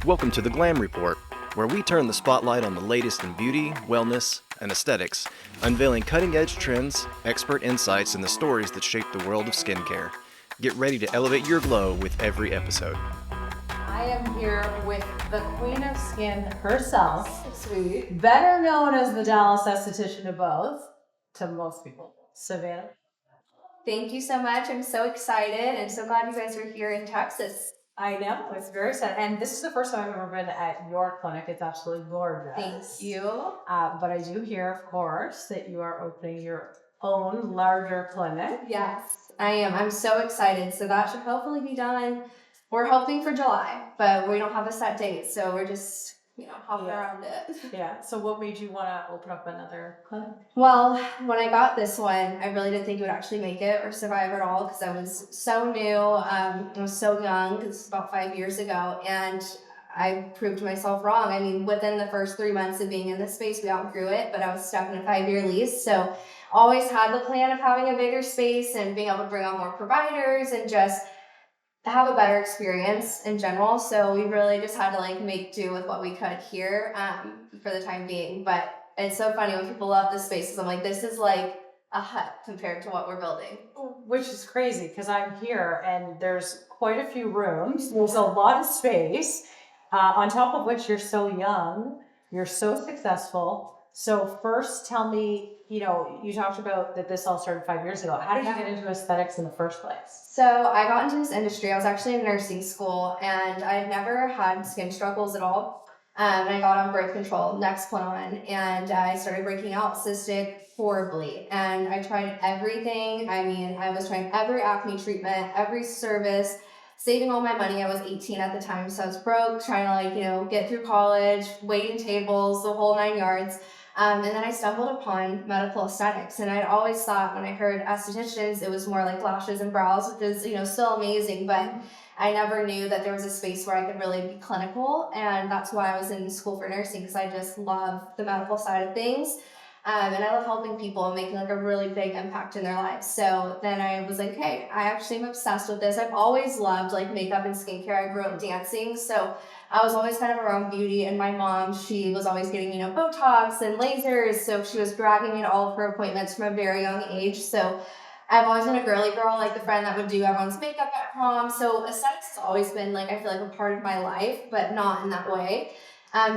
Welcome to the Glam Report, where we turn the spotlight on the latest in beauty, wellness, and aesthetics, unveiling cutting-edge trends, expert insights, and the stories that shape the world of skincare. Get ready to elevate your glow with every episode. I am here with the Queen of Skin herself, Sweet. better known as the Dallas Aesthetician to most people, Savanna. Thank you so much. I'm so excited and so glad you guys are here in Texas. I know, it's very sad. And this is the first time I've ever been at your clinic. It's absolutely gorgeous. Thank you. But I do hear, of course, that you are opening your own larger clinic. Yes, I am. I'm so excited. So that should hopefully be done. We're hoping for July, but we don't have a set date. So we're just, hopping around it. Yeah. So what made you want to open up another clinic? Well, when I got this one, I really didn't think it would actually make it or survive at all because I was so new. I was so young because it's about 5 years ago, and I proved myself wrong. I mean, within the first 3 months of being in this space, we outgrew it, but I was stuck in a 5-year lease. So always had the plan of having a bigger space and being able to bring on more providers and just have a better experience in general. So we really just had to make do with what we could here for the time being. But it's so funny when people love this space because I'm like, this is like a hut compared to what we're building. Which is crazy because I'm here and there's quite a few rooms. There's a lot of space. On top of which you're so young, you're so successful. So first tell me, you talked about that this all started 5 years ago. How did you get into aesthetics in the first place? So I got into this industry. I was actually in nursing school and I had never had skin struggles at all. And I got on birth control, Nexplanon, and I started breaking out cystic horribly. And I tried everything. I mean, I was trying every acne treatment, every service, saving all my money. I was 18 at the time, so I was broke, trying to get through college, waiting tables, the whole 9 yards. And then I stumbled upon medical aesthetics, and I'd always thought when I heard estheticians, it was more like lashes and brows, which is, still amazing, but I never knew that there was a space where I could really be clinical, and that's why I was in school for nursing, because I just love the medical side of things. And I love helping people and making a really big impact in their lives. So then I was like, hey, I actually am obsessed with this. I've always loved makeup and skincare. I grew up dancing, so I was always kind of around beauty. And my mom, she was always getting Botox and lasers, so she was dragging me to all of her appointments from a very young age. So I've always been a girly girl, like the friend that would do everyone's makeup at prom. So aesthetics has always been I feel like a part of my life, but not in that way.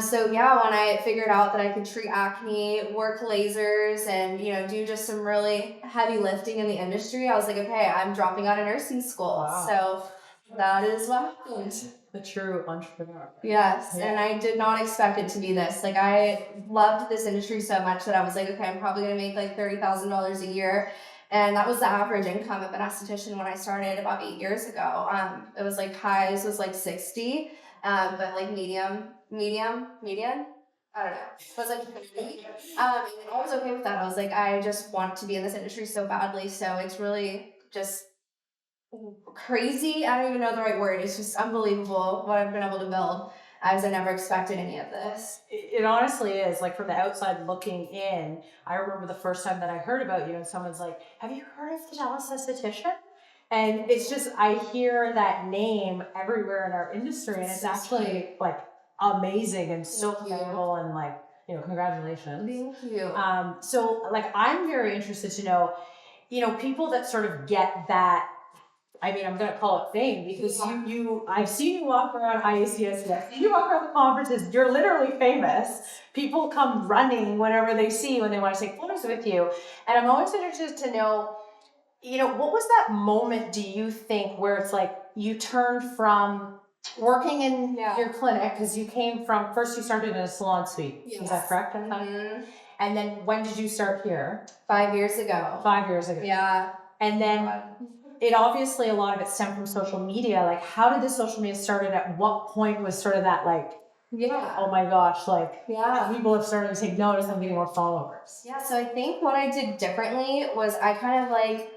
So yeah, when I figured out that I could treat acne, work lasers, and do just some really heavy lifting in the industry, I was like, okay, I'm dropping out of nursing school. Wow. So that is what happened. The true entrepreneur. Yes, Yeah. and I did not expect it to be this. I loved this industry so much that I was like, okay, I'm probably gonna make $30,000 a year. And that was the average income of an esthetician when I started about 8 years ago. It was highs was 60, but medium, I don't know. It was 50. And I was okay with that. I was like, I just want to be in this industry so badly. So it's really just crazy. I don't even know the right word. It's just unbelievable what I've been able to build. I never expected any of this. It honestly is. From the outside looking in, I remember the first time that I heard about you and someone's like, have you heard of the Dallas Aesthetician? And it's just, I hear that name everywhere in our industry, and it's actually amazing and so cool, and congratulations. Thank you. So I'm very interested to know, people that sort of get that, I'm going to call it fame, because I've seen you walk around IACS, I've seen you walk around the conferences, you're literally famous. People come running whenever they see you and they want to take photos with you. And I'm always interested to know, what was that moment, do you think, where it's you turned from working in your clinic, because you came from, first you started in a salon suite. Yes. Is that correct? Mm-hmm. And then when did you start here? 5 years ago. 5 years ago. Yeah. And then it obviously, a lot of it stemmed from social media. How did the social media started? At what point was sort of that oh my gosh, people have started to take notice and getting more followers? Yeah, so I think what I did differently was I kind of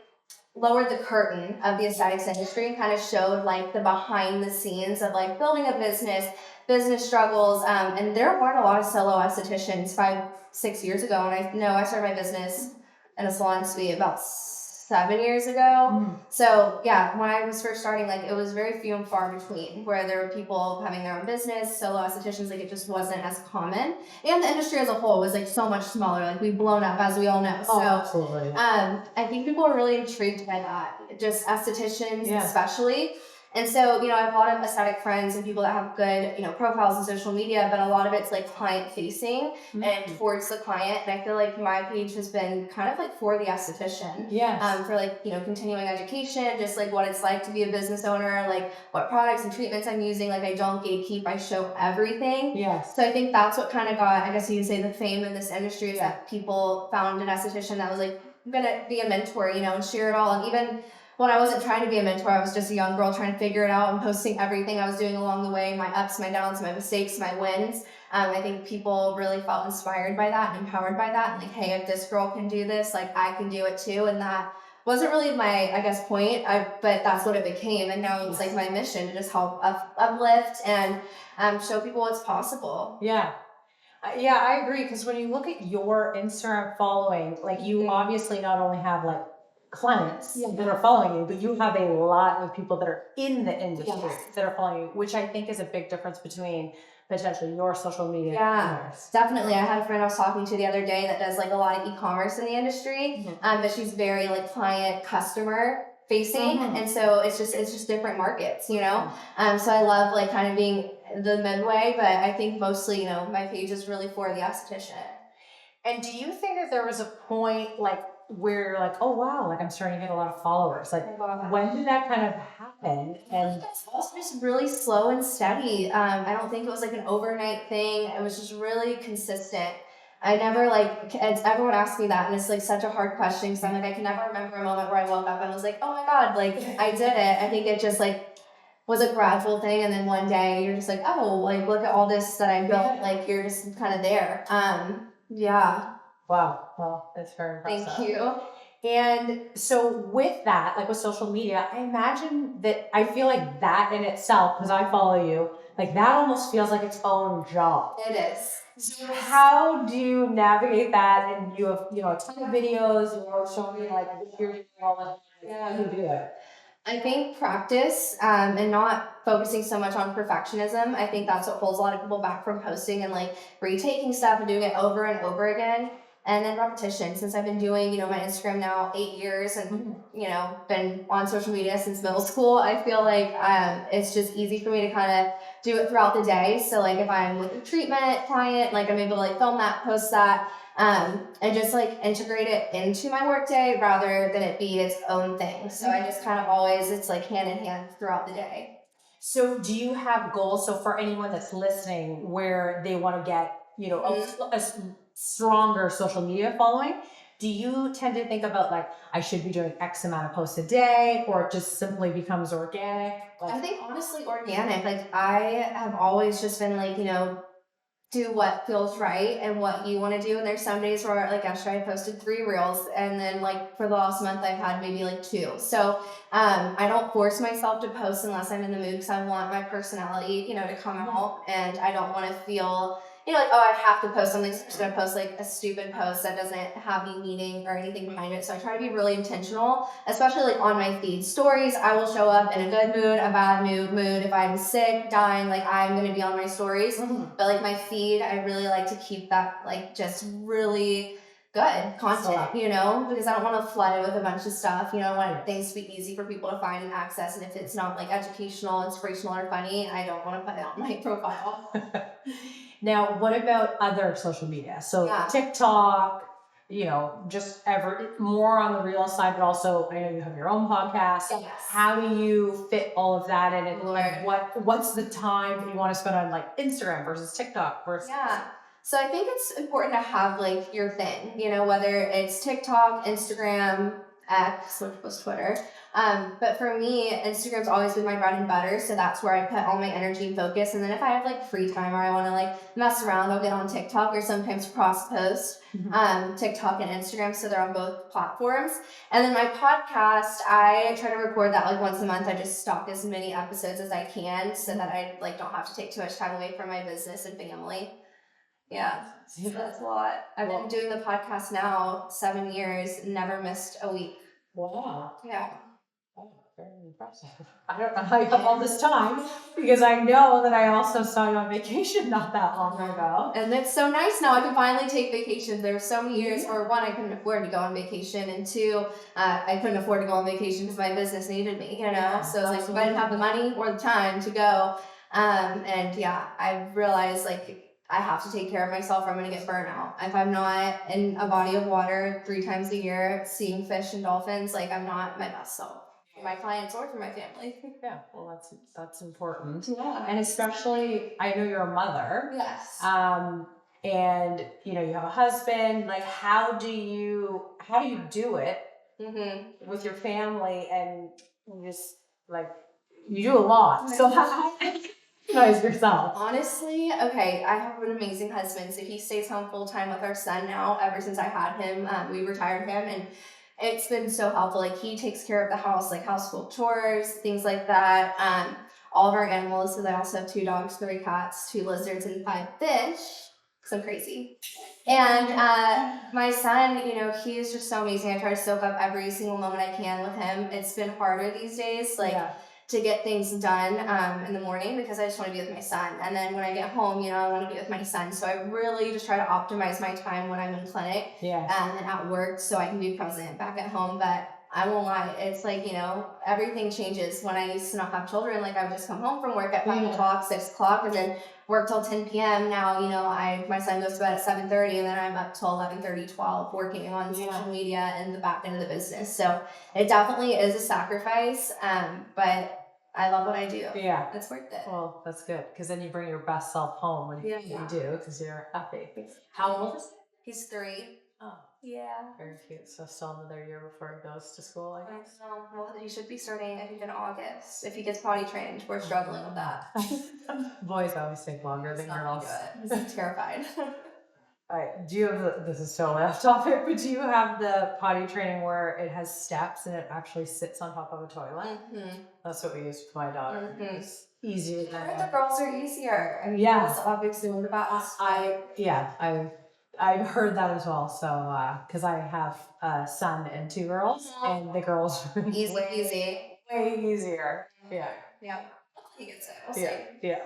lowered the curtain of the aesthetics industry and kind of showed the behind the scenes of building a business struggles. And there weren't a lot of solo estheticians 5-6 years ago. And I started my business in a salon suite about 7 years ago. So yeah, when I was first starting, like it was very few and far between where there were people having their own business, solo estheticians, like it just wasn't as common. And the industry as a whole was like so much smaller. Like we've blown up, as we all know. Oh, So absolutely. I think people are really intrigued by that, just estheticians especially. And so, you know, I have a lot of aesthetic friends and people that have good, you know, profiles on social media, but a lot of it's like client facing and towards the client. And I feel like my page has been kind of like for the esthetician. For like, you know, continuing education, just like what it's like to be a business owner, like what products and treatments I'm using. Like I don't gatekeep, I show everything. So I think that's what kind of got, I guess you could say, the fame in this industry is that people found an esthetician that was like, I'm gonna be a mentor, you know, and share it all. And even when I wasn't trying to be a mentor, I was just a young girl trying to figure it out and posting everything I was doing along the way, my ups, my downs, my mistakes, my wins. I think people really felt inspired by that and empowered by that. And like, hey, if this girl can do this, like I can do it too. And that wasn't really my, I guess, point, but that's what it became. And now it's like my mission to just help uplift and show people what's possible. Yeah, I agree. Because when you look at your Instagram following, like you obviously not only have like clients that are following you, but you have a lot of people that are in the industry that are following you, which I think is a big difference between potentially your social media. Yeah, definitely. I had a friend I was talking to the other day that does like a lot of e-commerce in the industry, but she's very like client customer facing, and so it's just different markets, you know. So I love like kind of being the midway, but I think mostly, you know, my page is really for the esthetician. And do you think that there was a point like where you're like, oh wow, like I'm starting to get a lot of followers? Like when did that kind of happen? And it's also just really slow and steady. I don't think it was like an overnight thing. It was just really consistent. I never like, everyone asks me that, and it's like such a hard question because I'm like, I can never remember a moment where I woke up and was like, oh my God, like I did it. I think it just like was a gradual thing, and then one day you're just like, oh, like look at all this that I built. Like you're just kind of there. Yeah. Wow. Well, that's very impressive. Thank you. And so with that, like with social media, I imagine that I feel like that in itself, because I follow you, like that almost feels like its own job. It is. So how do you navigate that? And you have, you know, a ton of videos, you know, showing me like you're all how do you do it? I think practice and not focusing so much on perfectionism. I think that's what holds a lot of people back from posting and like retaking stuff and doing it over and over again. And then repetition. Since I've been doing, you know, my Instagram now 8 years and, you know, been on social media since middle school, I feel like it's just easy for me to kind of do it throughout the day. So like if I'm with a treatment client, like I'm able to like film that, post that, and just like integrate it into my workday rather than it be its own thing. So I just kind of always, it's like hand in hand throughout the day. So do you have goals? So for anyone that's listening where they want to get, you know, a stronger social media following, do you tend to think about like, I should be doing X amount of posts a day, or it just simply becomes organic? Like, I think honestly organic. Like I have always just been like, you know, do what feels right and what you want to do. And there's some days where like yesterday I posted 3 reels, and then like for the last month I've had maybe like 2. So I don't force myself to post unless I'm in the mood, because I want my personality, you know, to come out, and I don't want to feel, you know, like, oh, I have to post something, so I'm just gonna post like a stupid post that doesn't have any meaning or anything behind it. So I try to be really intentional, especially like on my feed stories. I will show up in a good mood, a bad mood. If I'm sick, dying, like I'm gonna be on my stories. But like my feed, I really like to keep that like just really good content, you know, because I don't want to flood it with a bunch of stuff. You know, I want things to be easy for people to find and access. And if it's not like educational, inspirational, or funny, I don't want to put it on my profile. now, what about other social media? So TikTok, you know, just ever more on the real side, but also I know you have your own podcast. Yes. How do you fit all of that in? And like, what's the time that you want to spend on like Instagram versus TikTok versus? Yeah. So I think it's important to have like your thing, you know, whether it's TikTok, Instagram, X, which was Twitter. But for me, Instagram's always been my bread and butter. So that's where I put all my energy and focus. And then if I have like free time or I want to like mess around, I'll get on TikTok or sometimes cross post TikTok and Instagram. So they're on both platforms. And then my podcast, I try to record that like once a month. I just stock as many episodes as I can so that I like don't have to take too much time away from my business and family. Yeah, that's a lot. I've been doing the podcast now 7 years, never missed a week. Wow. Yeah. Oh, very impressive. I don't know how you have all this time because I know that I also saw you on vacation not that long ago. And it's so nice now. I can finally take vacation. There were so many years where one, I couldn't afford to go on vacation, and two, I couldn't afford to go on vacation because my business needed me, you know? So it's like, if I didn't have the money or the time to go, and yeah, I realized like I have to take care of myself or I'm going to get burnout. If I'm not in a body of water 3 times a year, seeing fish and dolphins, like I'm not my best self. For my clients or for my family. Yeah, well, that's important. Yeah. And especially, I know you're a mother. Yes. And you know you have a husband. Like, how do you do it with your family and you just like you do a lot. So how do you organize yourself? Honestly, okay, I have an amazing husband. So he stays home full time with our son now. Ever since I had him, we retired him, and it's been so helpful. Like he takes care of the house, like household chores, things like that. All of our animals. So I also have 2 dogs, 3 cats, 2 lizards, and 5 fish. So crazy. And my son, you know, he is just so amazing. I try to soak up every single moment I can with him. It's been harder these days, like to get things done in the morning because I just want to be with my son. And then when I get home, you know, I want to be with my son. So I really just try to optimize my time when I'm in clinic and at work so I can be present back at home. But I won't lie, it's like, you know, everything changes. When I used to not have children, like I would just come home from work at 5 o'clock, 6 o'clock, and then work till 10 p.m. Now, you know, my son goes to bed at 7:30 and then I'm up till 11:30, 12 working on social media and the back end of the business. So it definitely is a sacrifice, but I love what I do. Yeah. It's worth it. Well, that's good because then you bring your best self home when you do because you're happy. How old is he? He's 3. Oh, yeah. Very cute. So still another year before he goes to school, I guess. Well, he should be starting, I think, in August. If he gets potty trained, we're struggling with that. Boys always take longer than girls. I'm terrified. All right. Do you have this is totally off topic, but do you have the potty training where it has steps and it actually sits on top of a toilet? That's what we use with my daughter. It's easier than The girls are easier. I mean, girls obviously want the best. I've heard that as well. So because I have a son and 2 girls, and the girls are Easy. way easier. Yeah. Yeah. He gets it. We'll see. Yeah.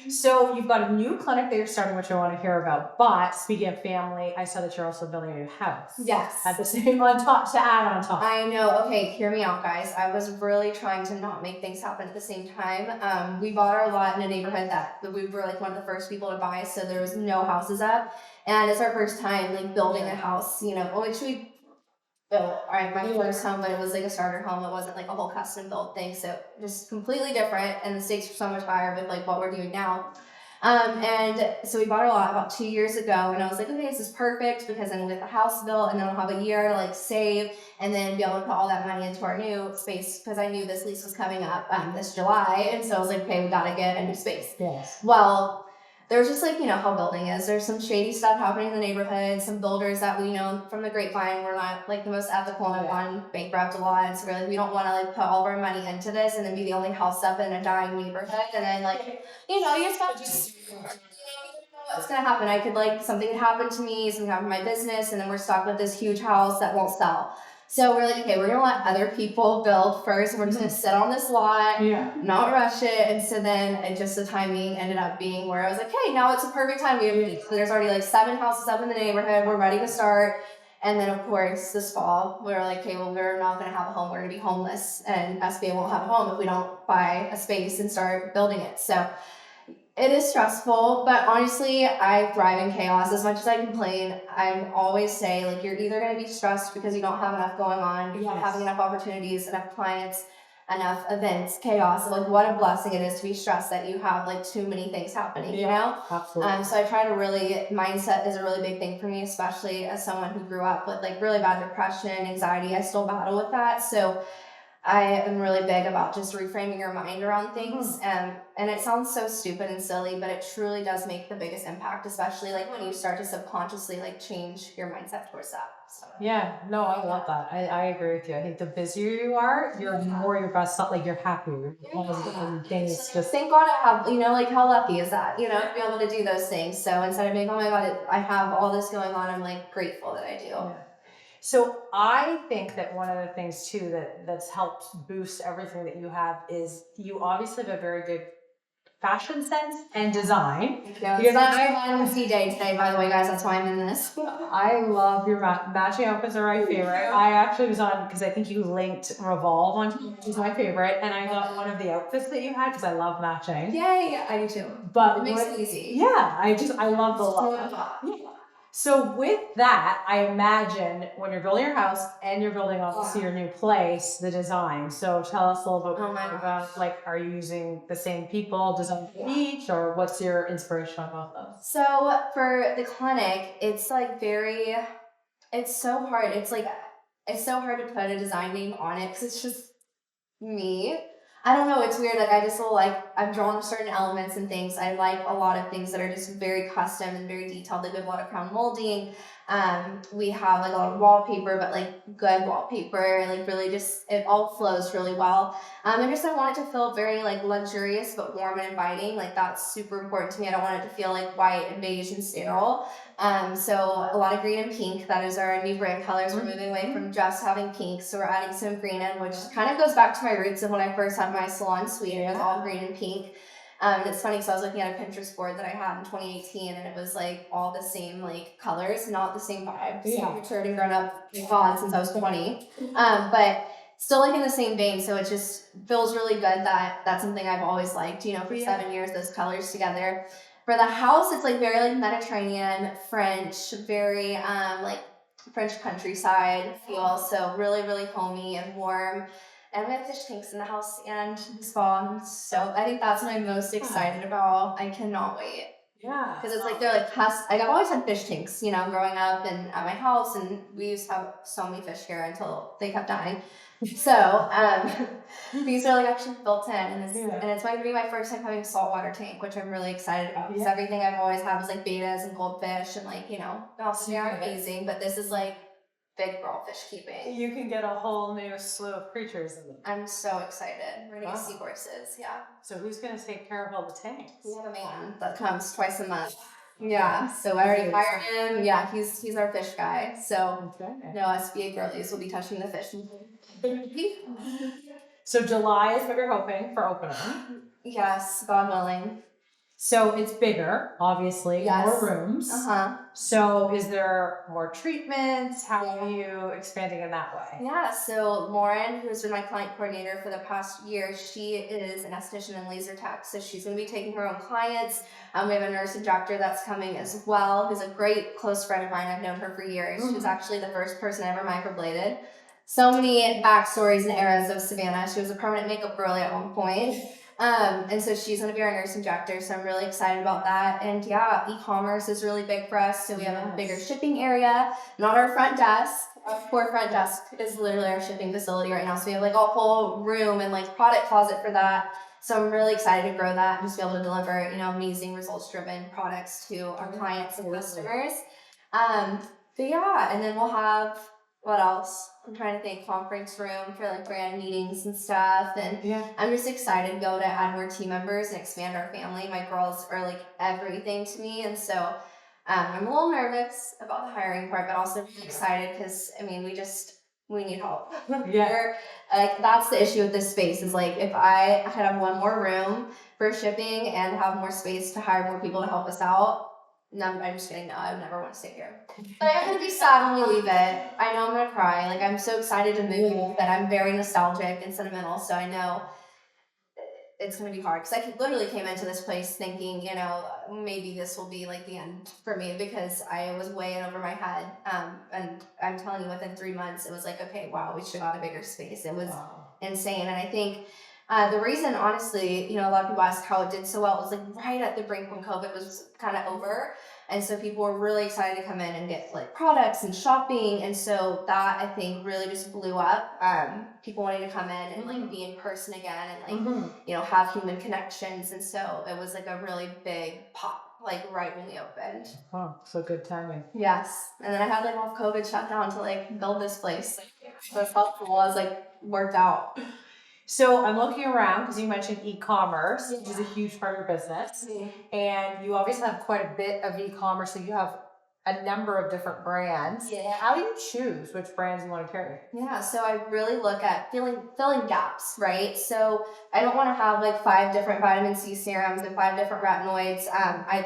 So you've got a new clinic that you're starting, which I want to hear about. But speaking of family, I saw that you're also building a new house. Yes. At the same on top to add on top. I know. Okay, hear me out, guys. I was really trying to not make things happen at the same time. We bought our lot in a neighborhood that we were like one of the first people to buy, so there was no houses up, and it's our first time like building a house. You know, which we built my first home, but it was like a starter home. It wasn't like a whole custom built thing, so just completely different, and the stakes were so much higher with like what we're doing now. And so we bought our lot about 2 years ago, and I was like, okay, this is perfect because then we'll get the house built, and then I'll have a year to like save, and then be able to put all that money into our new space because I knew this lease was coming up this July, and so I was like, okay, we gotta get a new space. Yes. Well, there's just like, you know, how building is. There's some shady stuff happening in the neighborhood, some builders that we know from the grapevine we're not like the most ethical and one bankrupt a lot. So we're like, we don't want to like put all of our money into this and then be the only house up in a dying neighborhood. And then like, you know, you just got to just, you know, what's going to happen. I could like, something could happen to me, something happen to my business, and then we're stuck with this huge house that won't sell. So we're like, okay, we're going to let other people build first. We're just going to sit on this lot, not rush it. And so then the timing ended up being where I was like, hey, now it's a perfect time. There's already like 7 houses up in the neighborhood. We're ready to start. And then, of course, this fall, we're like, okay, well, we're not going to have a home. We're going to be homeless. And SBA won't have a home if we don't buy a space and start building it. So it is stressful, but honestly, I thrive in chaos. As much as I complain, I always say, like, you're either going to be stressed because you don't have enough going on, you're not having enough opportunities, enough clients, enough events, chaos. Like, what a blessing it is to be stressed that you have, like, too many things happening, you know? Absolutely. So I try to really, mindset is a really big thing for me, especially as someone who grew up with, like, really bad depression, anxiety. I still battle with that. So I am really big about just reframing your mind around things. And it sounds so stupid and silly, but it truly does make the biggest impact, especially like when you start to subconsciously like change your mindset towards that. So. Yeah, no, I love that. I agree with you. I think the busier you are, you're more your best self, like you're happier. And things just thank God I have, you know, like how lucky is that, you know, to be able to do those things. So instead of being, oh my God, I have all this going on, I'm like grateful that I do. Yeah. So I think that one of the things too that's helped boost everything that you have is you obviously have a very good fashion sense and design. It's not my vitamin C day today, by the way, guys. That's why I'm in this. I love your matching outfits are my favorite. I actually was on because I think you linked Revolve on, which is my favorite, and I got one of the outfits that you had because I love matching. Yay, I do too. But It makes it easy. Yeah, I love the look. Yeah. So with that, I imagine when you're building your house and you're building obviously your new place, the design. So tell us a little bit about like, are you using the same people design for each, or what's your inspiration on both of those? So for the clinic, it's like it's so hard. It's so hard to put a design name on it because it's just me. I don't know, it's weird. Like I just I've drawn certain elements and things. I like a lot of things that are just very custom and very detailed. Like we have a lot of crown molding. We have like a lot of wallpaper, but like good wallpaper. Like really just it all flows really well. And just I want it to feel very like luxurious but warm and inviting. Like that's super important to me. I don't want it to feel like white and beige and sterile. So a lot of green and pink. That is our new brand colors. We're moving away from just having pink, so we're adding some green in, which kind of goes back to my roots of when I first had my salon suite. It was all green and pink. And it's funny because I was looking at a Pinterest board that I had in 2018, and it was like all the same like colors, not the same vibe. Yeah, I've matured and grown up since I was 20, but still like in the same vein. So it just feels really good that that's something I've always liked. You know, for 7 years, those colors together. For the house, it's like very like Mediterranean, French, very like French countryside feel. So really, really homey and warm. And we have fish tanks in the house and the spa. So I think that's what I'm most excited about. I cannot wait. Yeah. Because it's like they're like like I've always had fish tanks, you know, growing up and at my house, and we used to have so many fish here until they kept dying. So these are like actually built in, and it's going to be my first time having a saltwater tank, which I'm really excited about. Because everything I've always had was like betas and goldfish, and like also they are amazing, but this is like big girl fish keeping. You can get a whole new slew of creatures in them. I'm so excited. We're gonna get seahorses, yeah. So who's gonna take care of all the tanks? We have a man that comes twice a month. Yeah, so I already hired him. Yeah, he's our fish guy. So no SBA girlies will be touching the fish. So July is what you're hoping for opening. Yes, God willing. So it's bigger, obviously, more rooms. So is there more treatments? How are you expanding in that way? Yeah, so Lauren, who's been my client coordinator for the past year, she is an esthetician and laser tech. So she's going to be taking her own clients. We have a nurse injector that's coming as well, who's a great close friend of mine. I've known her for years. She was actually the first person I ever microbladed. So many backstories and eras of Savanna. She was a permanent makeup girly at one point. And so she's going to be our nurse injector, so I'm really excited about that. And yeah, e-commerce is really big for us, so we have a bigger shipping area, not our front desk. Our core front desk is literally our shipping facility right now, so we have like a whole room and like product closet for that. So I'm really excited to grow that and just be able to deliver, amazing results-driven products to our clients and customers. But yeah, and then we'll have, what else? I'm trying to think, conference room for like brand meetings and stuff. And I'm just excited to go to add more team members and expand our family. My girls are like everything to me. And so I'm a little nervous about the hiring part, but also really excited because, we need help. That's the issue with this space is like, if I could have one more room for shipping and have more space to hire more people to help us out, no, I'm just kidding. No, I would never want to stay here. But I'm going to be sad when we leave it. I know I'm going to cry. Like, I'm so excited to move that I'm very nostalgic and sentimental. So I know it's going to be hard. Because I literally came into this place thinking, maybe this will be like the end for me because I was way in over my head. And I'm telling you, within 3 months, it was like, okay, wow, we should have got a bigger space. It was insane. And I think the reason, honestly, a lot of people ask how it did so well. It was like right at the brink when COVID was kind of over. And so people were really excited to come in and get like products and shopping. And so that I think really just blew up. People wanting to come in and like be in person again and like, have human connections. And so it was like a really big pop, like right when we opened. Oh, so good timing. Yes. And then I had like all COVID shut down to like build this place. So it's helpful. I was like worked out. So I'm looking around because you mentioned e-commerce, which is a huge part of your business. And you obviously have quite a bit of e-commerce. So you have a number of different brands. Yeah. How do you choose which brands you want to carry? Yeah, so I really look at filling gaps, right? So I don't want to have like 5 different vitamin C serums and 5 different retinoids.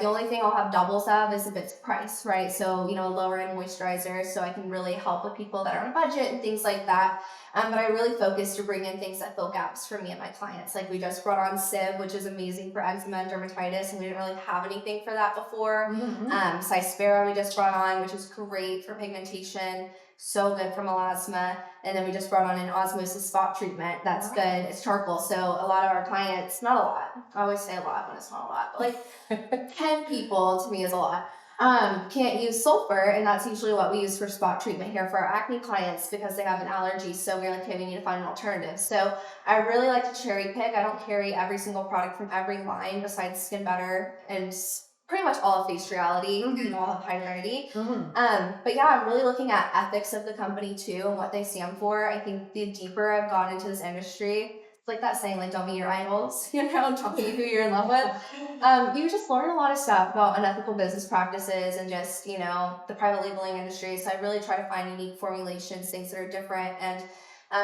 The only thing I'll have doubles of is if it's price, right? So, you know, lower end moisturizer, so I can really help with people that are on a budget and things like that. But I really focus to bring in things that fill gaps for me and my clients. Like we just brought on Civ, which is amazing for eczema and dermatitis, and we didn't really have anything for that before. Cyspera we just brought on, which is great for pigmentation. So good for melasma. And then we just brought on an osmosis spot treatment. That's good. It's charcoal. So a lot of our clients, not a lot. I always say a lot when it's not a lot, but like 10 people to me is a lot. Can't use sulfur, and that's usually what we use for spot treatment here for our acne clients because they have an allergy. So we're like, okay, we need to find an alternative. So I really like to cherry pick. I don't carry every single product from every line besides Skin Better and pretty much all of Face Reality and all of Hydrity. But yeah, I'm really looking at ethics of the company too and what they stand for. I think the deeper I've gone into this industry, it's like that saying, like, don't be your idols, you know, don't be who you're in love with. You just learn a lot of stuff about unethical business practices and just, you know, the private labeling industry. So I really try to find unique formulations, things that are different, and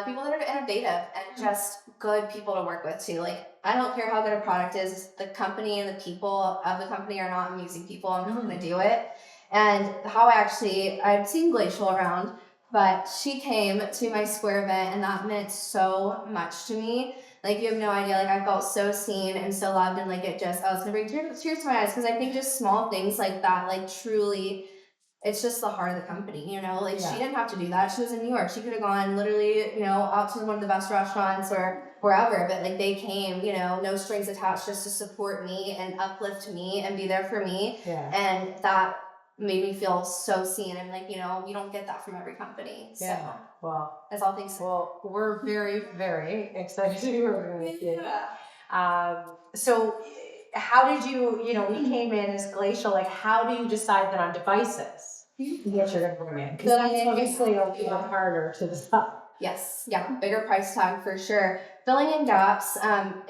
people that are innovative and just good people to work with too. Like, I don't care how good a product is, the company and the people of the company are not amazing people, I'm not going to do it. And how I'd seen Glacial around, but she came to my Square event and that meant so much to me. Like, you have no idea, like, I felt so seen and so loved, and like, I was gonna bring tears to my eyes because I think just small things like that, like, truly, it's just the heart of the company, you know? Like, she didn't have to do that. She was in New York. She could have gone literally, you know, out to one of the best restaurants or wherever, but like, they came, you know, no strings attached, just to support me and uplift me and be there for me. And that made me feel so seen, and like, you know, you don't get that from every company. So Well, that's all things. well, we're very, very excited to be working with you. So how did you know, we came in as Glacial, like, how do you decide that on devices what you're gonna bring in? Because that's obviously a little harder to decide. Yes, yeah, bigger price tag for sure. Filling in gaps,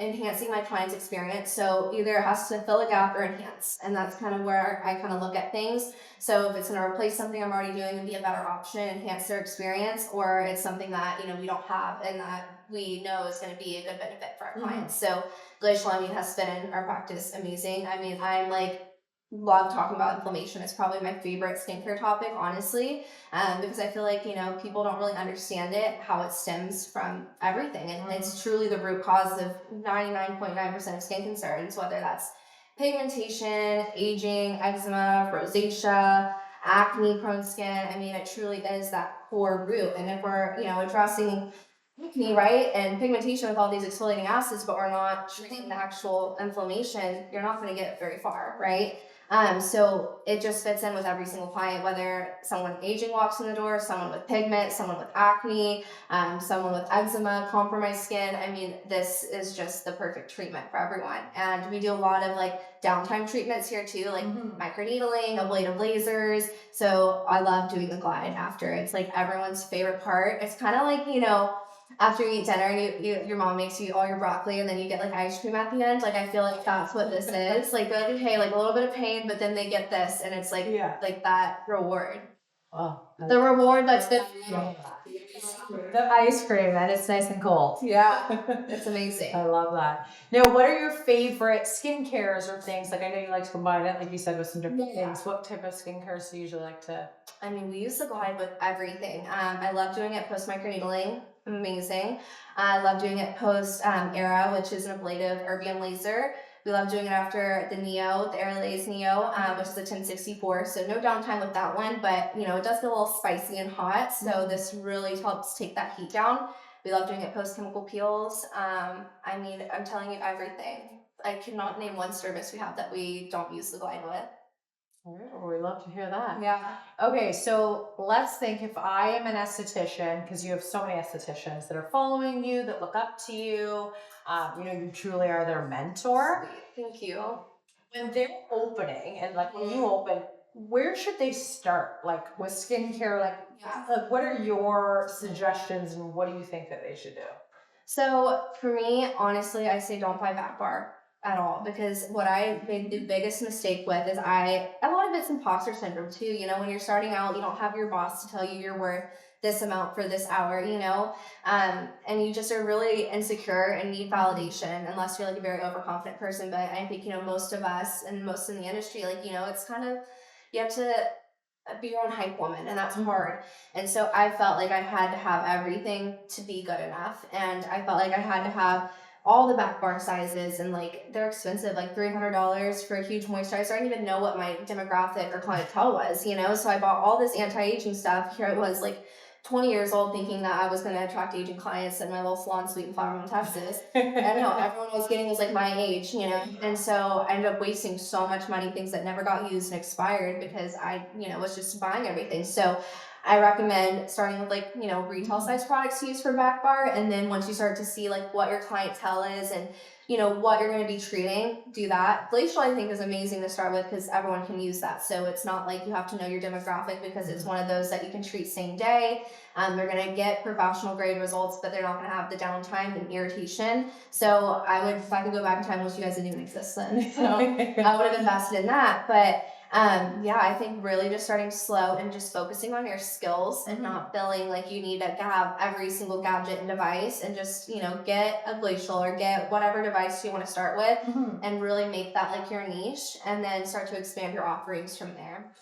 enhancing my client's experience. So either it has to fill a gap or enhance, and that's kind of where I kind of look at things. So if it's going to replace something I'm already doing and be a better option, enhance their experience, or it's something that, you know, we don't have and that we know is going to be a good benefit for our clients. So Glacial, I mean, has been in our practice amazing. I mean, I'm like, love talking about inflammation. It's probably my favorite skincare topic, honestly, because I feel like, you know, people don't really understand it, how it stems from everything. And it's truly the root cause of 99.9% of skin concerns, whether that's pigmentation, aging, eczema, rosacea, acne prone skin. I mean, it truly is that core root. And if we're, you know, addressing acne, right, and pigmentation with all these exfoliating acids, but we're not treating the actual inflammation, you're not going to get very far, right? So it just fits in with every single client, whether someone aging walks in the door, someone with pigment, someone with acne, someone with eczema, compromised skin. I mean, this is just the perfect treatment for everyone. And we do a lot of like downtime treatments here too, like microneedling, ablative lasers. So I love doing the glide after. It's like everyone's favorite part. It's kind of like, you know, after you eat dinner and your mom makes you eat all your broccoli and then you get like ice cream at the end. Like, I feel like that's what this is. Like, they're like, okay, like a little bit of pain, but then they get this, and it's like, like that reward. Wow. The reward that's been The ice cream, and it's nice and cold. it's amazing. I love that. Now, what are your favorite skincares or things? Like, I know you like to combine it, like you said, with some different things. What type of skincare do you usually like to? I mean, we use the glide with everything. I love doing it post microneedling. Amazing. I love doing it post era, which is an ablative erbium laser. We love doing it after the Neo, the Airlays Neo, which is a 1064. So no downtime with that one, but you know, it does get a little spicy and hot. So this really helps take that heat down. We love doing it post chemical peels. I mean, I'm telling you everything. I cannot name one service we have that we don't use the glide with. Oh, we love to hear that. Yeah. Okay, so let's think, if I am an esthetician, because you have so many estheticians that are following you, that look up to you, you know, you truly are their mentor. Thank you. When they're opening, and like when you open, where should they start? Like with skincare, like what are your suggestions and what do you think that they should do? So for me, honestly, I say don't buy back bar. at all, because what I made the biggest mistake with is a lot of it's imposter syndrome too. You know, when you're starting out, you don't have your boss to tell you you're worth this amount for this hour, you know, and you just are really insecure and need validation unless you're like a very overconfident person. But I think, you know, most of us and most in the industry, like, you know, it's kind of, you have to be your own hype woman, and that's hard. And so I felt like I had to have everything to be good enough, and I felt like I had to have all the back bar sizes, and like they're expensive, like $300 for a huge moisturizer. I didn't even know what my demographic or clientele was, you know. So I bought all this anti-aging stuff. Here I was, like 20 years old, thinking that I was going to attract aging clients at my little salon suite in Flower Mound, Texas. And no, everyone I was getting was like my age, you know. And so I ended up wasting so much money, things that never got used and expired, because I, you know, was just buying everything. So I recommend starting with like, you know, retail size products to use for back bar. And then once you start to see like what your clientele is and, you know, what you're going to be treating, do that. Glacial, I think, is amazing to start with because everyone can use that. So it's not like you have to know your demographic, because it's one of those that you can treat same day. They're going to get professional grade results, but they're not going to have the downtime and irritation. So I would, if I could go back in time, wish you guys didn't even exist then. So I would have invested in that. But yeah, I think really just starting slow and just focusing on your skills and not feeling like you need to have every single gadget and device, and just, you know, get a Glacial or get whatever device you want to start with and really make that like your niche, and then start to expand your offerings from there.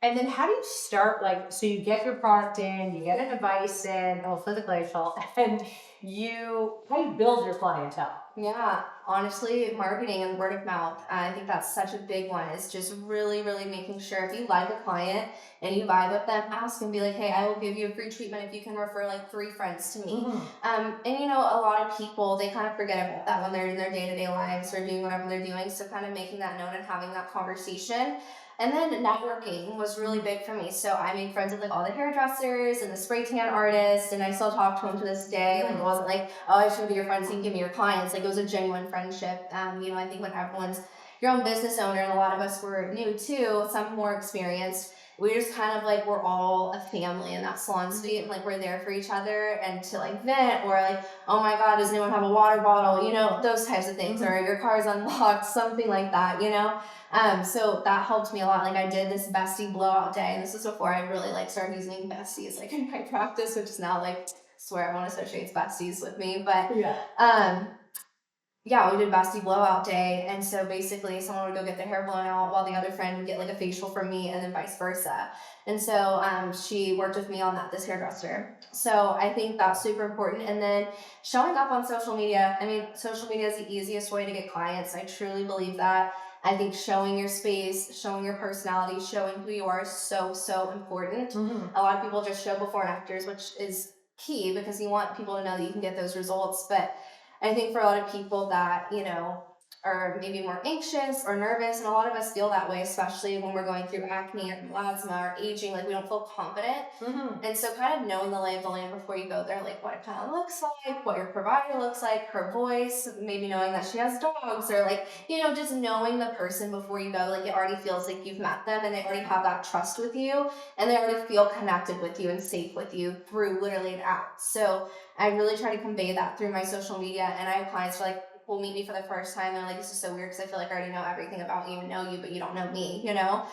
And then how do you start, like, so you get your product in, you get a device in, hopefully the Glacial, and how do you build your clientele? Yeah, honestly, marketing and word of mouth. I think that's such a big one. It's just really, really making sure if you like a client and you vibe with them, ask and be like, hey, I will give you a free treatment if you can refer like 3 friends to me. And you know, a lot of people, they kind of forget about that when they're in their day-to-day lives or doing whatever they're doing. So kind of making that known and having that conversation. And then networking was really big for me. So I made friends with like all the hairdressers and the spray tan artists, and I still talk to them to this day. Like, it wasn't like, oh, I should be your friends and give me your clients. Like, it was a genuine friendship. You know, I think when everyone's your own business owner, and a lot of us were new too, some more experienced, we just kind of like, we're all a family in that salon suite, and like we're there for each other and to like vent, or like, oh my god, does anyone have a water bottle, you know, those types of things, or your car's unlocked, something like that, you know. So that helped me a lot. Like, I did this bestie blowout day, and this is before I really like started using besties like in my practice, which is now like, swear everyone associates besties with me. But yeah, we did bestie blowout day, and so basically someone would go get their hair blown out while the other friend would get like a facial from me, and then vice versa. And so she worked with me on that, this hairdresser. So I think that's super important. And then showing up on social media. I mean, social media is the easiest way to get clients. I truly believe that. I think showing your space, showing your personality, showing who you are is so, so important. A lot of people just show before and afters, which is key because you want people to know that you can get those results. But I think for a lot of people that, you know, are maybe more anxious or nervous, and a lot of us feel that way, especially when we're going through acne or melasma or aging, like we don't feel confident. And so kind of knowing the lay of the land before you go there, like what it kind of looks like, what your provider looks like, her voice, maybe knowing that she has dogs, or like, you know, just knowing the person before you go, like it already feels like you've met them and they already have that trust with you, and they already feel connected with you and safe with you through literally an app. So I really try to convey that through my social media, and I have clients who are like, will meet me for the first time. They're like, this is so weird because I feel like I already know everything about you and know you, but you don't know me, you know?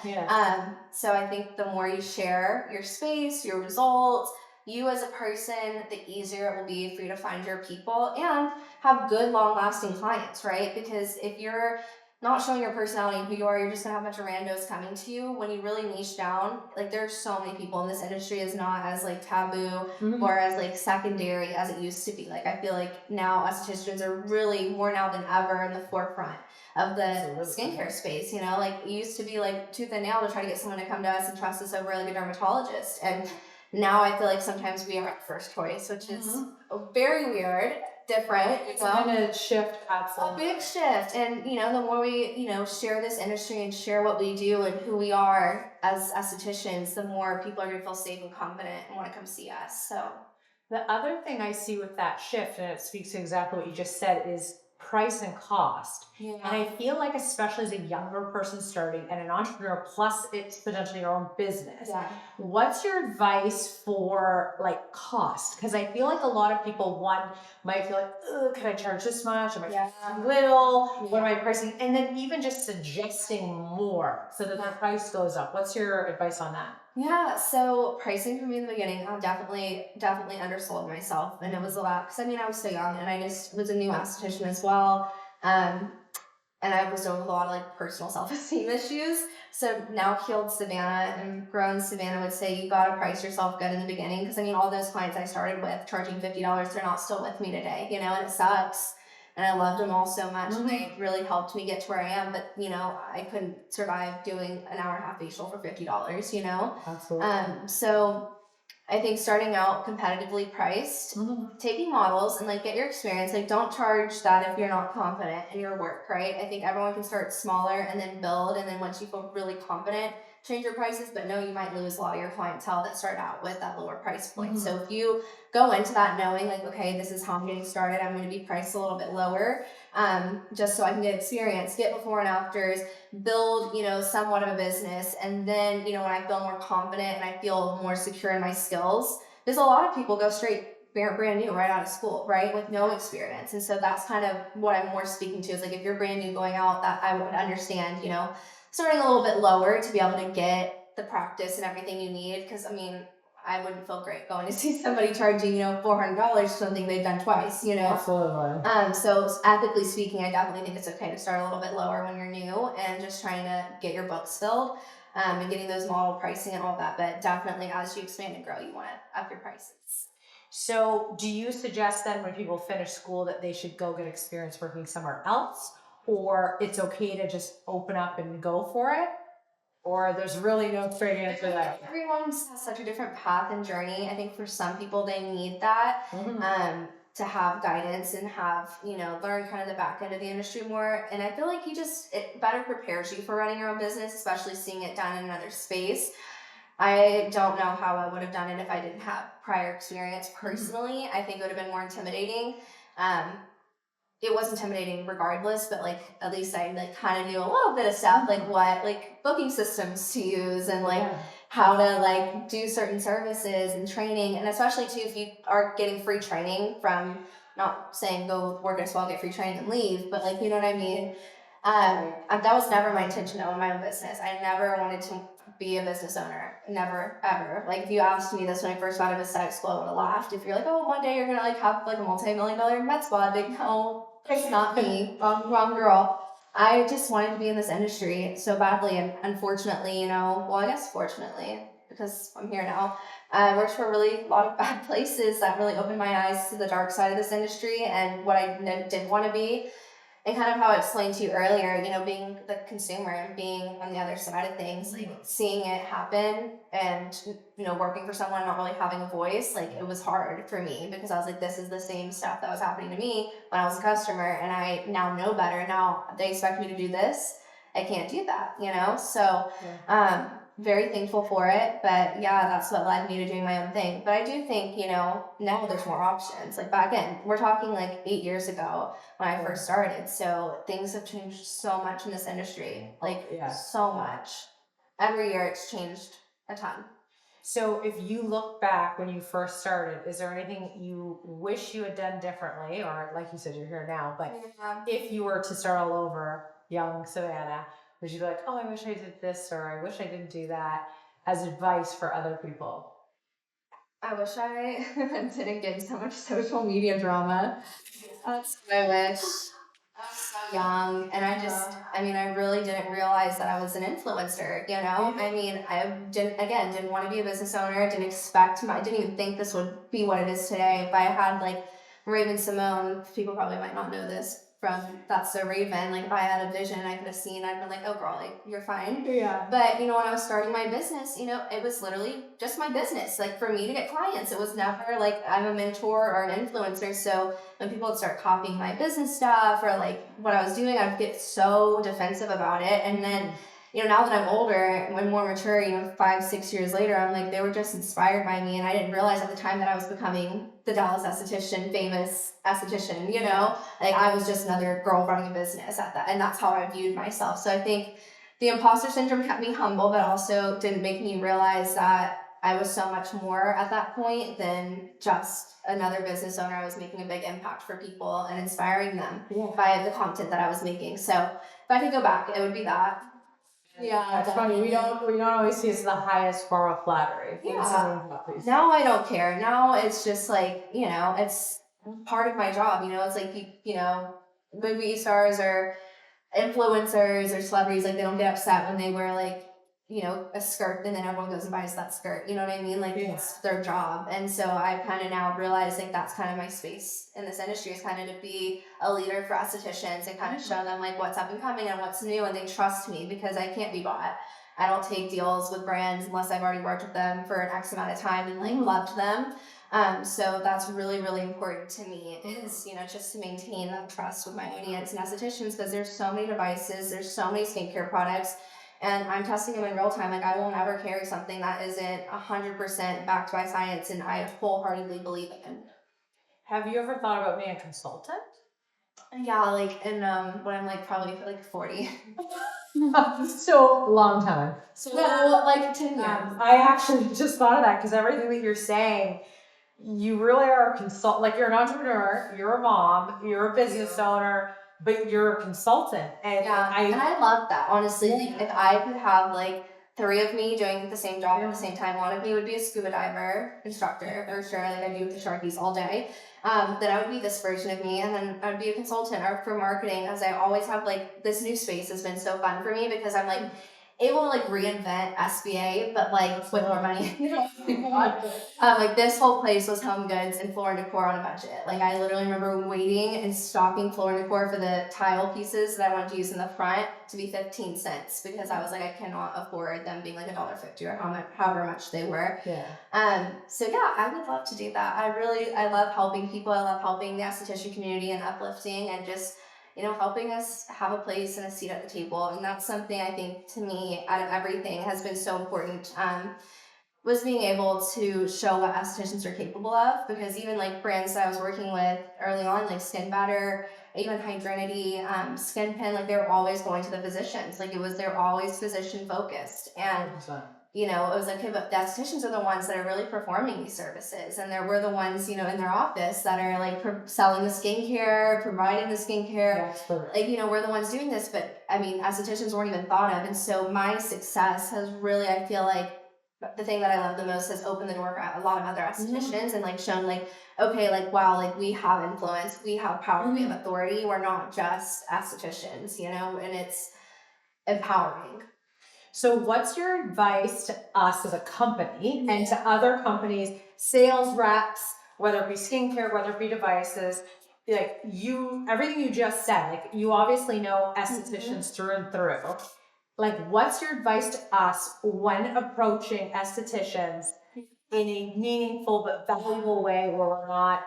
So I think the more you share your space, your results, you as a person, the easier it will be for you to find your people and have good, long-lasting clients, right? Because if you're not showing your personality and who you are, you're just gonna have a bunch of randos coming to you. When you really niche down, like there's so many people, and this industry is not as like taboo or as like secondary as it used to be. Like I feel like now estheticians are really more now than ever in the forefront of the skincare space. You know, like it used to be like tooth and nail to try to get someone to come to us and trust us over like a dermatologist, and now I feel like sometimes we are our first choice, which is very weird, different. It's been a shift, absolutely. A big shift. And, you know, the more we, you know, share this industry and share what we do and who we are as estheticians, the more people are going to feel safe and confident and want to come see us. So the other thing I see with that shift, and it speaks to exactly what you just said, is price and cost. Yeah. And I feel like, especially as a younger person starting and an entrepreneur, plus it's potentially your own business. Yeah. What's your advice for like cost? Because I feel like a lot of people, one, might feel like, oh, can I charge this much? Am I too little? What am I pricing? And then even just suggesting more so that the price goes up. What's your advice on that? Yeah, so pricing for me in the beginning, I definitely undersold myself, and it was a lot because I mean I was so young, and I just was a new esthetician as well, and I was dealing with a lot of like personal self-esteem issues. So now healed Savanna and grown Savanna would say you gotta price yourself good in the beginning because I mean all those clients I started with charging $50, they're not still with me today, you know, and it sucks. And I loved them all so much. And they really helped me get to where I am. But, you know, I couldn't survive doing an hour and a half facial for $50, you know? Absolutely. So I think starting out competitively priced, taking models and like get your experience. Like don't charge that if you're not confident in your work, right? I think everyone can start smaller and then build. And then once you feel really confident, change your prices. But no, you might lose a lot of your clientele that start out with that lower price point. So if you go into that knowing like, okay, this is how I'm getting started, I'm going to be priced a little bit lower, just so I can get experience, get before and afters, build, you know, somewhat of a business. And then, you know, when I feel more confident and I feel more secure in my skills, there's a lot of people go straight brand new right out of school, right, with no experience. And so that's kind of what I'm more speaking to is like if you're brand new going out, that I would understand, you know, starting a little bit lower to be able to get the practice and everything you need. Because I mean, I wouldn't feel great going to see somebody charging, you know, $400 for something they've done twice, you know. Absolutely. So ethically speaking, I definitely think it's okay to start a little bit lower when you're new and just trying to get your books filled, and getting those model pricing and all that. But definitely as you expand and grow, you want to up your prices. So do you suggest then when people finish school that they should go get experience working somewhere else, or it's okay to just open up and go for it? Or there's really no straight answer there? Everyone has such a different path and journey. I think for some people they need that to have guidance and have, you know, learn kind of the back end of the industry more. And I feel like it better prepares you for running your own business, especially seeing it done in another space. I don't know how I would have done it if I didn't have prior experience personally. I think it would have been more intimidating. It was intimidating regardless, but like at least I like kind of knew a little bit of stuff, like what like booking systems to use and like how to like do certain services and training, and especially too if you are getting free training from, not saying go work at a spa, get free training and leave, but like you know what I mean. That was never my intention to own my own business. I never wanted to be a business owner. Never, ever. Like if you asked me this when I first got into aesthetic school, I would have laughed. If you're like, oh, one day you're gonna like have like a multi-million-dollar med spa, I'd be like, no, it's not me. Wrong girl. I just wanted to be in this industry so badly, and unfortunately, you know, well, I guess fortunately, because I'm here now, I worked for a lot of bad places that really opened my eyes to the dark side of this industry and what I didn't want to be. And kind of how I explained to you earlier, you know, being the consumer and being on the other side of things, like seeing it happen and, you know, working for someone, not really having a voice, like it was hard for me because I was like, this is the same stuff that was happening to me when I was a customer, and I now know better. Now they expect me to do this. I can't do that, you know? So, very thankful for it, but yeah, that's what led me to doing my own thing. But I do think, you know, now there's more options. Like back in, we're talking like 8 years ago when I first started. So things have changed so much in this industry, like so much. Every year it's changed a ton. So if you look back when you first started, is there anything you wish you had done differently? Or like you said, you're here now, but if you were to start all over, young Savanna, would you be like, oh, I wish I did this, or I wish I didn't do that, as advice for other people? I wish I didn't get so much social media drama. That's what I wish. I was so young, and I really didn't realize that I was an influencer, you know? I mean, I didn't want to be a business owner, didn't even think this would be what it is today. If I had, like, Raven Simone, people probably might not know this from That's So Raven, like, if I had a vision I could have seen, I'd been like, oh, girl, like, you're fine. Yeah. But, you know, when I was starting my business, you know, it was literally just my business. Like, for me to get clients, it was never, like, I'm a mentor or an influencer, so when people would start copying my business stuff or like what I was doing, I'd get so defensive about it. And then now that I'm older and more mature, 5-6 years later, I'm like, they were just inspired by me. And I didn't realize at the time that I was becoming the Dallas Aesthetician, famous esthetician. Like I was just another girl running a business at that. And that's how I viewed myself. So I think the imposter syndrome kept me humble, but also didn't make me realize that I was so much more at that point than just another business owner. I was making a big impact for people and inspiring them by the content that I was making. So if I could go back, it would be that. Yeah, It's funny. We don't always see it as the highest form of flattery. Yeah. Now I don't care. Now it's just like, it's part of my job. It's like, movie stars or influencers or celebrities, like they don't get upset when they wear like, a skirt and then everyone goes and buys that skirt. You know what I mean? Like it's their job. And so I kind of now realize like that's kind of my space in this industry, is kind of to be a leader for estheticians and kind of show them like what's up and coming and what's new, and they trust me because I can't be bought. I don't take deals with brands unless I've already worked with them for an X amount of time and like loved them. So that's really, really important to me, is, just to maintain that trust with my audience and estheticians, because there's so many devices, there's so many skincare products, and I'm testing them in real time. Like I will never carry something that isn't 100% backed by science, and I wholeheartedly believe in. Have you ever thought about being a consultant? Yeah, like in when I'm like probably like 40. So long time. So like 10 years. I actually just thought of that because everything that you're saying, you really are like you're an entrepreneur, you're a mom, you're a business owner, but you're a consultant. And I love that, honestly. Like if I could have like 3 of me doing the same job at the same time, one of me would be a scuba diver instructor for sure, like I do with the sharkies all day. Then I would be this version of me, and then I would be a consultant or for marketing, as I always have like this new space has been so fun for me because I'm like able to like reinvent SBA, but like with more money. Like this whole place was home goods and floor and decor on a budget. Like I literally remember waiting and stocking floor and decor for the tile pieces that I wanted to use in the front to be 15 cents because I was like, I cannot afford them being like $1.50 or however much they were. So yeah, I would love to do that. I love helping people. I love helping the esthetician community and uplifting and just helping us have a place and a seat at the table. And that's something I think to me out of everything has been so important. Was being able to show what estheticians are capable of, because even like brands that I was working with early on, like Skin Better, even Hydrinity, Skin Pin, like they were always going to the physicians. Like they're always physician focused. And it was like, okay, but the estheticians are the ones that are really performing these services, and we're the ones, in their office that are like selling the skincare, providing the skincare. Like, we're the ones doing this, but I mean, estheticians weren't even thought of. And so my success has really, I feel like, the thing that I love the most has opened the door for a lot of other estheticians and like shown like, okay, like, wow, like we have influence, we have power, we have authority. We're not just estheticians, and it's empowering. So what's your advice to us as a company and to other companies, sales reps, whether it be skincare, whether it be devices, like everything you just said, like you obviously know estheticians through and through. Like what's your advice to us when approaching estheticians in a meaningful but valuable way where we're not,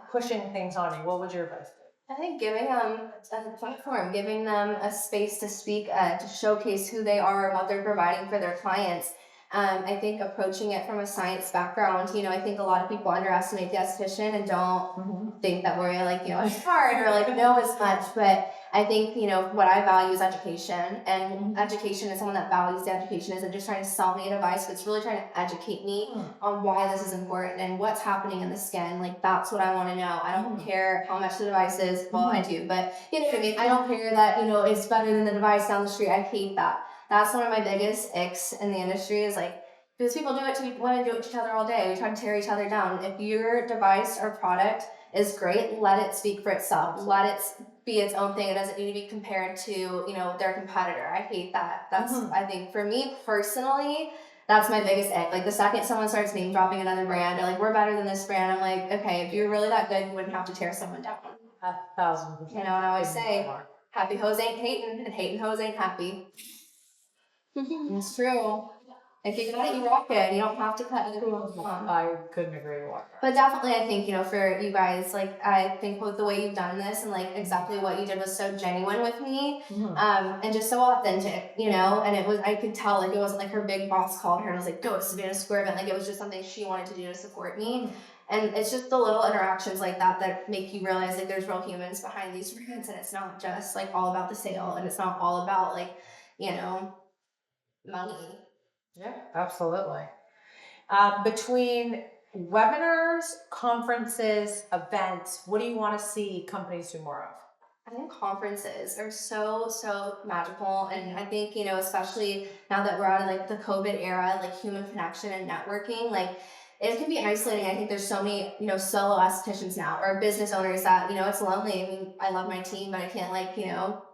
pushing things on you? What would your advice be? I think giving them a platform, giving them a space to speak, to showcase who they are and what they're providing for their clients. I think approaching it from a science background, I think a lot of people underestimate the esthetician and don't think that we're like, smart or like know as much. But I think, what I value is education, and education is someone that values the education isn't just trying to sell me a device, but it's really trying to educate me on why this is important and what's happening in the skin. Like that's what I want to know. I don't care how much the device is. Well, I do, but you know what I mean? I don't care that, it's better than the device down the street. I hate that. That's one of my biggest icks in the industry, is like, because people do it to women, do it to each other all day. We try to tear each other down. If your device or product is great, let it speak for itself. Let it be its own thing. It doesn't need to be compared to, their competitor. I hate that. That's, I think for me personally, that's my biggest ick. Like the second someone starts name dropping another brand, or like, we're better than this brand, I'm like, okay, if you're really that good, you wouldn't have to tear someone down. 1,000%. And I always say, happy hoes ain't hating, and hating hoes ain't happy. It's true. If you got it, you rock it. You don't have to cut other people's lawn. I couldn't agree more. But definitely, I think, for you guys, like, I think with the way you've done this and, like, exactly what you did was so genuine with me, and just so authentic, and I could tell, like, it wasn't like her big boss called her and was like, go to Savannah Square event. Like, it was just something she wanted to do to support me. And it's just the little interactions like that make you realize, like, there's real humans behind these brands, and it's not just, like, all about the sale, and it's not all about, like, money. Yeah, absolutely. Between webinars, conferences, events, what do you want to see companies do more of? I think conferences are so magical, and I think, especially now that we're out of, like, the COVID era, like, human connection and networking, like, it can be isolating. I think there's so many, solo estheticians now, or business owners that, it's lonely. I mean, I love my team, but I can't, like,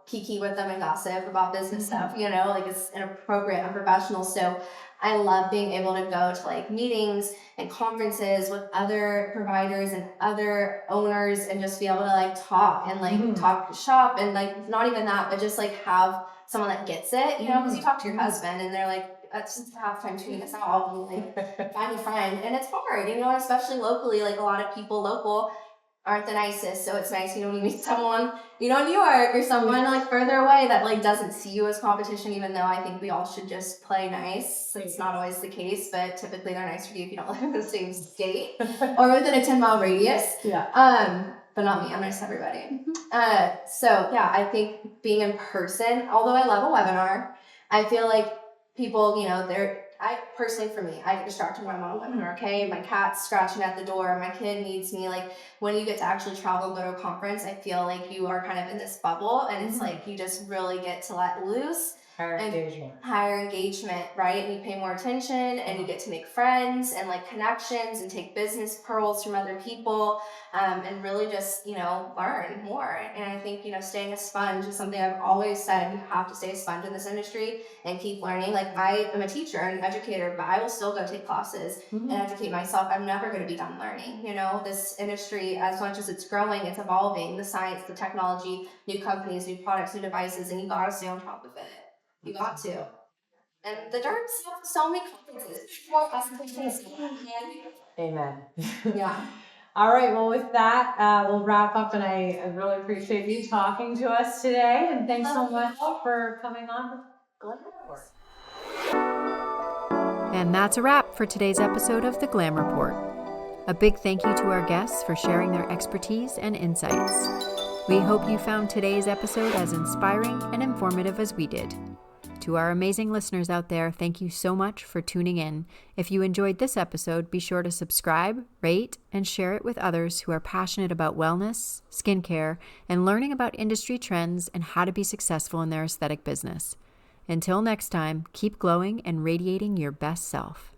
kiki with them and gossip about business stuff, like, it's inappropriate and unprofessional. So I love being able to go to, like, meetings and conferences with other providers and other owners and just be able to, like, talk and, like, talk shop, and, like, not even that, but just, like, have someone that gets it, because you talk to your husband and they're like, that's just half-time tuning. It's not all like find a friend, and it's hard, especially locally. Like, a lot of people local aren't the nicest, so it's nice, when you meet someone, in New York or someone, like, further away that, like, doesn't see you as competition, even though I think we all should just play nice. It's not always the case, but typically they're nice for you if you don't live in the same state or within a 10-mile radius. Yeah. But not me. I'm nice to everybody. So yeah, I think being in person, although I love a webinar, I feel like people, for me, I get distracted when I'm on a webinar, okay? My cat's scratching at the door, my kid needs me. Like, when you get to actually travel and go to a conference, I feel like you are kind of in this bubble, and it's like you just really get to let loose. Higher engagement, right? And you pay more attention, and you get to make friends and, like, connections and take business pearls from other people, and really just, learn more. And I think, staying a sponge is something I've always said. You have to stay a sponge in this industry and keep learning. Like, I am a teacher and an educator, but I will still go take classes and educate myself. I'm never going to be done learning. This industry, as much as it's growing, it's evolving. The science, the technology, new companies, new products, new devices, and you got to stay on top of it. You got to. And the derms have so many conferences. Amen. Yeah. All right. Well, with that, we'll wrap up, and I really appreciate you talking to us today. And thanks so much for coming on the Glam Report. And that's a wrap for today's episode of the Glam Report. A big thank you to our guests for sharing their expertise and insights. We hope you found today's episode as inspiring and informative as we did. To our amazing listeners out there, thank you so much for tuning in. If you enjoyed this episode, be sure to subscribe, rate, and share it with others who are passionate about wellness, skincare, and learning about industry trends and how to be successful in their aesthetic business. Until next time, keep glowing and radiating your best self.